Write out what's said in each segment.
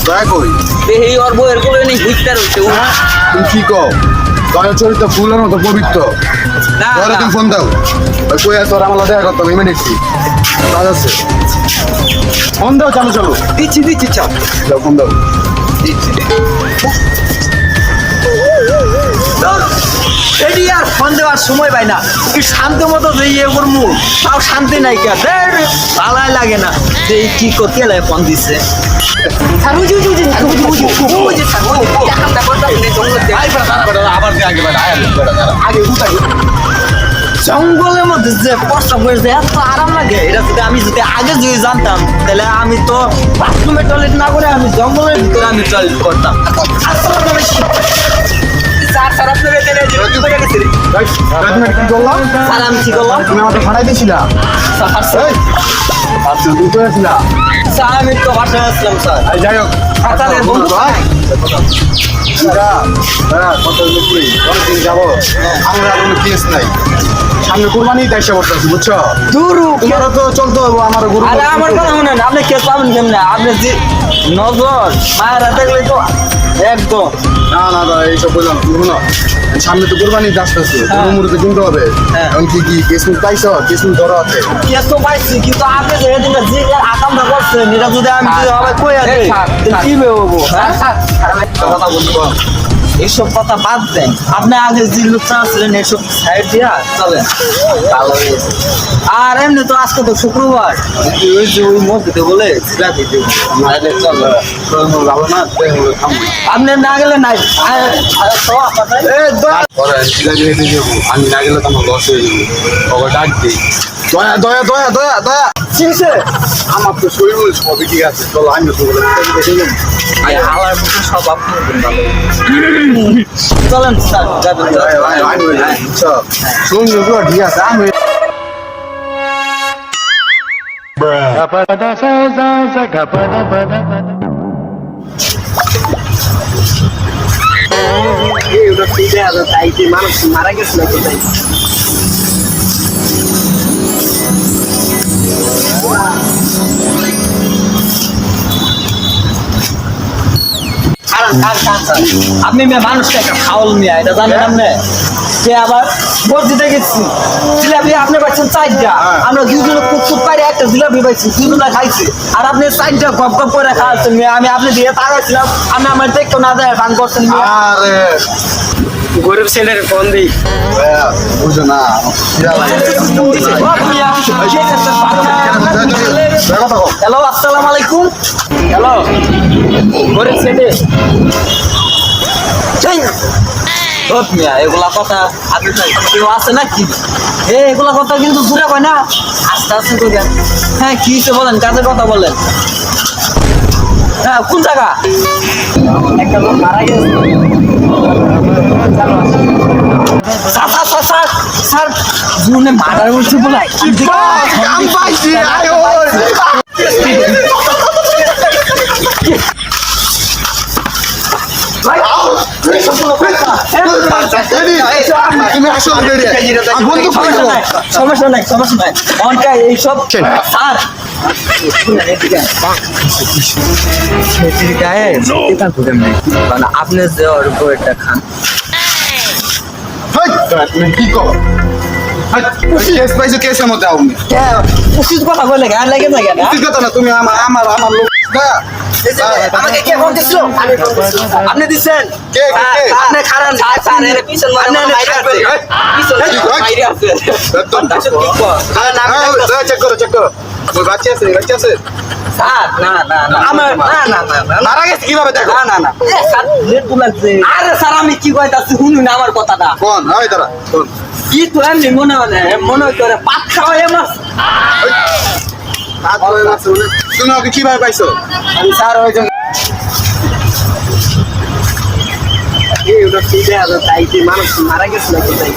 দয়া কই এই ওর বউয়ের কোলে নেই ঘুরতে রয়েছে তুমি কি কও দয়া চরিত্র ফুলের মতো পবিত্র না দয়া তুমি ফোন দাও ওই কই আছে ওর আমার দেখা করতাম ইমিডিয়েটলি কাজ আছে ফোন দাও চালু চালু দিচ্ছি চাপ দাও ফোন দাও এডি আর ফোন দেওয়ার সময় পাই না কি শান্ত মতো দিয়ে করবো তাও শান্তি নাই কে ভালাই লাগে না যে কি করতে লাগে ফোন দিছে জঙ্গলের মধ্যে যে প্রস্তাব করেছে এত আরাম লাগে এটা যদি আমি যদি আগে যদি জানতাম তাহলে আমি তো বাথরুমে টয়লেট না করে আমি জঙ্গলের ভিতরে আমি টয়লেট করতাম স্যার আপনার কি করলাম স্যার আমি কি করলাম তুমি আমাকে ভাড়াই দিয়েছিলা স্যার আচ্ছা তুই তো আসলা স্যার আমি তো বাসায় আসলাম স্যার যাই হোক তাদের বন্ধু অনেকদিন যাবো আমরা কোনো কেস নাই সামনে কোরবানি দেশে করতেছি বুঝছো দূর তোমারও তো চলতে হবে আমার গরু আরে আমার কথা শুনেন আপনি কে পাবেন কেমনে আপনি যে নজর মায়েরা দেখলে তো একদম না না দাদা এইসব বললাম তুমি শোনো সামনে তো কোরবানি আসতেছে গরু মুরুতে কিনতে হবে হ্যাঁ। এখন কি কেসমুল পাইছো কেসমুল ধরো আছে কে তো পাইছি কিন্তু আপনি যে এদিন যে আকামটা করছেন এটা যদি আমি যদি হবে কই আছে কি হবো হ্যাঁ কথা বলবো এইসব কথা বাদ দেন আপনি আগে যে লোকটা আসলেন এসব সাইড দিয়া চলেন ভালো হয়েছে আর এমনি তো আজকে তো শুক্রবার ওই যে ওই মসজিদে বলে জিলাপি দিব চলো যাবো না আপনি না গেলে নাই আমি না গেলে তো আমার লস হয়ে যাবে ওকে ডাক দিই দয়া দয়া দয়া দয়া দয়া চিনছে আমার তো শরীর সবই ঠিক আছে চলো আমি তো আমার মতো সব আপনি চলেন স্যার যাবেন শুনুন ঠিক আছে আমি মানুষ মারা গেছে না কোথায় আপনি মানুষটা একটা খাওয়াল মিয়া এটা জানেন আপনি সে আবার মসজিদে গেছি জিলাপি আপনি পাচ্ছেন চারটা আমরা দুজনে খুব পাইরে একটা জিলাপি পাইছি দুজনে খাইছি আর আপনি চারটা গপ গপ করে খাওয়াচ্ছেন মিয়া আমি আপনি দিয়ে তাকাইছিলাম আপনি আমার দেখতো না দেয় গান করছেন আরে গরিব ছেলের ফোন দিই বুঝো না হ্যালো আসসালামু আলাইকুম হ্যালো গরিব ছেলে এগুলা কথা আপনি কেউ আছে নাকি এগুলা কথা কিন্তু দূরে কয় না আস্তে আস্তে করে হ্যাঁ কি হচ্ছে বলেন কাজের কথা বলেন হ্যাঁ কোন জায়গা একটা লোক মারা গেছে স্যার জীবনে মারার বলছে বলে সমস্যা নাই অনকা এইসব স্যার আপনি যে ওর বইটা খান কি কর কেস পাইছো কেসের মধ্যে আউনি উচিত কথা বলে গান লাগে না কেন ঠিক কথা না তুমি আমার আমার আমার লোক আমাকে কে ফোন দিছিল আপনি দিছেন কে কে আপনি খারান স্যার পিছন বাইরে আছে চেক করো ওই বাচ্চা আছে স্যার না আমার না মারা গেছে কিভাবে দেখো না স্যার লেট লাগছে আরে স্যার আমি কি কইতাছি শুনুন না আমার কথাটা কোন ওই দাঁড়া কোন কি তো এমনি মনে করে পাত খাওয়া এমাস তুমি ওকে কিভাবে পাইছো আমি স্যার ওই জন্য ওটা ঠিক আছে তাই যে মানুষ মারা গেছে না কোথায়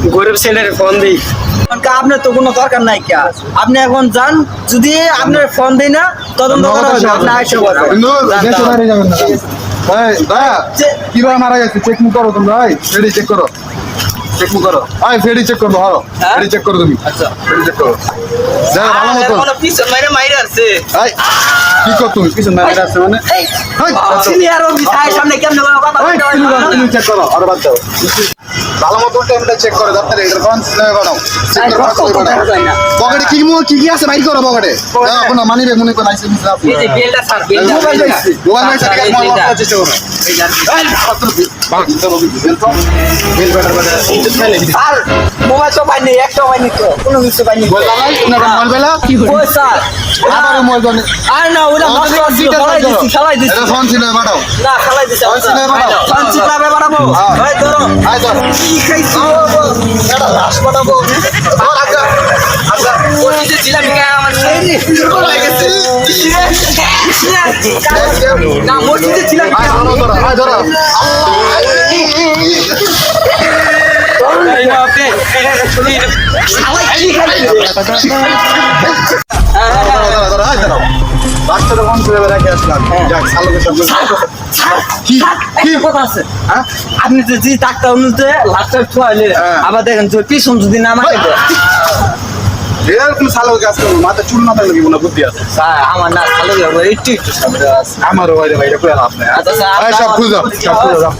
গরিব ছেলের ফোন দিই আপনার তো কোনো দরকার নাই কে আপনি এখন যান যদি আপনার ফোন দেই না তদন্ত করা হবে আপনি আইসা কিভাবে মারা গেছে চেক করো তোমরা চেক করো চেক করো আয় ফেডি চেক করবো হ্যাঁ হ্যাঁ? ফেডি চেক করো তুমি আচ্ছা ফেডি চেক করো যা ভালো মতো কোনো পিছন মাইরে আছে আয় কি কর তুমি পিছন মারা আছে মানে এই হাই সিনিয়র অফিসার সামনে কেমনে কথা ওই তুমি চেক করো আর বাদ দাও ভালো মতো টাইমটা চেক করো ডাক্তার এটা কোন সিস্টেমে বানাও চেক করো পকেটে কি কি আছে বাইর করো পকেটে কোনো মানি ব্যাগ মনে কোন আইসে মিস আছে এই যে বেলটা স্যার বেলটা মোবাইল বাইসে টাকা মাল করার চেষ্টা করো এই যে বাং চলো বিল বেটার বেটার স্যার মোবাইল তো পাইনি একটা পাইনি তো কোনো কিছু পাইনি বললা নাই তোমার মোবাইল বেলা ওই স্যার আবার মোবাইল জানি আর না ওটা নষ্ট হচ্ছে খেলাই দিছি এটা ফোন ছিল বাড়াও না খেলাই দিছি ফোন ছিল বাড়াও ফোন চিপলাবে বাড়াবো ভাই ধরো আয় ধর কি খাইছি এটা লাশ বাড়াবো আর আচ্ছা আচ্ছা ওই যে ছিলাম কি আমার এই যে লাগেছে না মসজিদে ছিলাম আয় ধরো ধরো আয় ধরো এই না আপনি খালাই কি খাইছি বাচ্চাটা ফোন ছিল রেখে আসলাম যাক সালোকে সব কি কি কথা আছে হ্যাঁ আপনি তো যে ডাক্তার অনুতে লাস্টার ছোয়ালে আবার দেখেন যে পিছন যদি না মারে এরকম সালোকে কাজ করবো মাথা চুল না থাকলে কি মনে বুদ্ধি আছে স্যার আমার না ভালো যাবে একটু একটু সামনে আছে আমারও ভাই ভাই এটা করে লাভ নেই আচ্ছা স্যার সব খুঁজে দাও সব খুঁজে দাও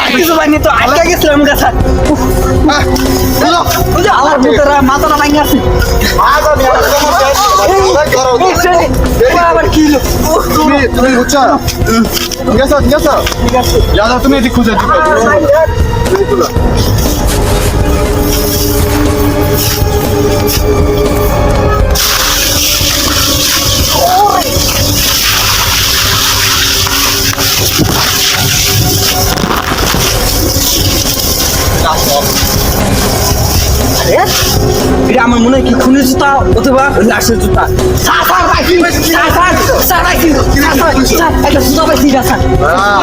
কিছু বাইনি তো আটকে গেছিলাম গা স্যার আমার ভিতরে মাথাটা ভাঙে আছে আবার কি তুমি বুঝছো ঠিক আছে ঠিক আছে যাও তুমি এদিক খুঁজে এটা আমার মনে হয় কি খুনের জুতা অথবা লাশের জুতা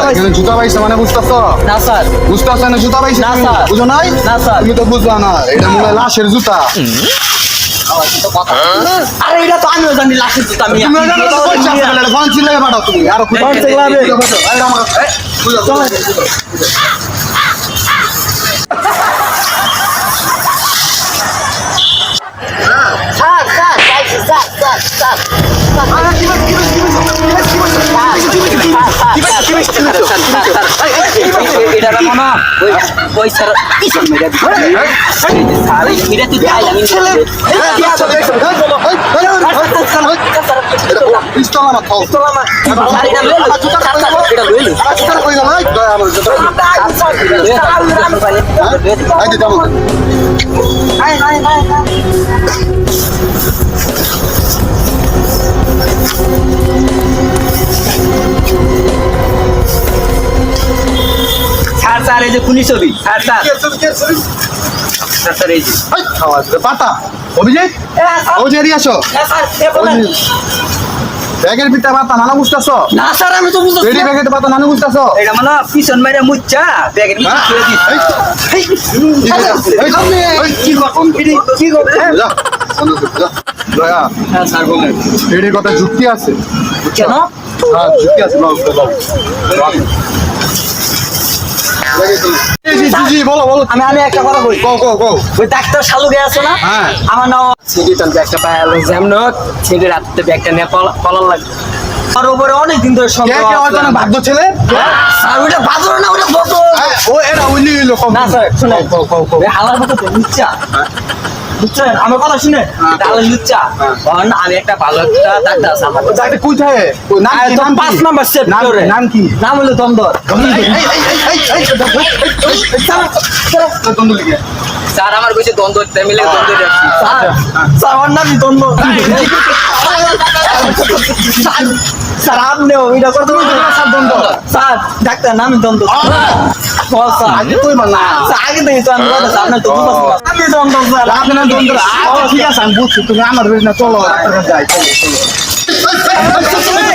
এখানে জুতা পাইছে মানে বুঝতেছ না স্যার বুঝতেছ না জুতা পাইছে না, স্যার। বুঝো নাই না, স্যার। তুমি তো বুঝলা না এটা মনে হয় লাশের জুতা আরে এটা তো আমিও জানি লাশের জুতা আমি তুমি জানো তো কই চাপ বলে ফোন ছিল বাড়াও তুমি আর খুঁজে ফোন ছিল আরে। এই আমার পিস্তল আমার খাও জুতা কই গেল আমার জুতা এই দিতে আমাকে স্যার স্যার এই যে খুনি ছবি স্যার স্যার স্যার এই যে খাওয়া পাতা অভিজিৎ অভিজিৎ আসো ব্যাগের ভিতরে পাতা নানা বুঝতেছ না স্যার আমি তো বুঝতে রেডি ব্যাগের পাতা নানা বুঝতেছ এটা মানে পিছন মাইরা মুচ্চা ব্যাগের ভিতরে ছেড়ে দিছি কি করবে হ্যাঁ স্যার বলেন এর কথা যুক্তি আছে কেন হ্যাঁ যুক্তি আছে জি বলো বলো আমি একটা কথা বলি কও কও কও ওই ডাক্তার শালু গে আছে না হ্যাঁ। আমার নাম সিডিটন ব্যাগটা পায়ালো যেমন সিডি রাতে ব্যাগটা নিয়ে পলার লাগে আর উপরে অনেক দিন ধরে কে সন্দেহ কে হয়তো না ভাগ্য ছেলে স্যার ওটা বাদর না ওটা বতো ও এরা উইলি লোক না স্যার শুনে কও কও কও হালার মতো লুচ্চা বুঝছেন আমার কথা শুনে তাহলে লুচ্চা কারণ আমি একটা ভালো একটা ডাক্তার আছে আমার যাইতে কই থাকে নাম কি 5 নাম্বার সেট করে নাম কি নাম হলো দন্দর দ্বন্দ্ব লিখে স্যার আমার কইছে দ্বন্দ্ব মিলে দ্বন্দ্ব রাখছি স্যার স্যার আমার নামই দ্বন্দ্ব স্যার আপনিও এটা করতে স্যার দ্বন্দ্ব স্যার ডাক্তার নামই দ্বন্দ্ব স্যার আগে কই না স্যার আগে থেকে তো আমি কথা আপনার তো বুঝতে আমি দ্বন্দ্ব স্যার আপনার দ্বন্দ্ব ঠিক আছে আমি বুঝছি তুমি আমার না চলো যাই চলো চলো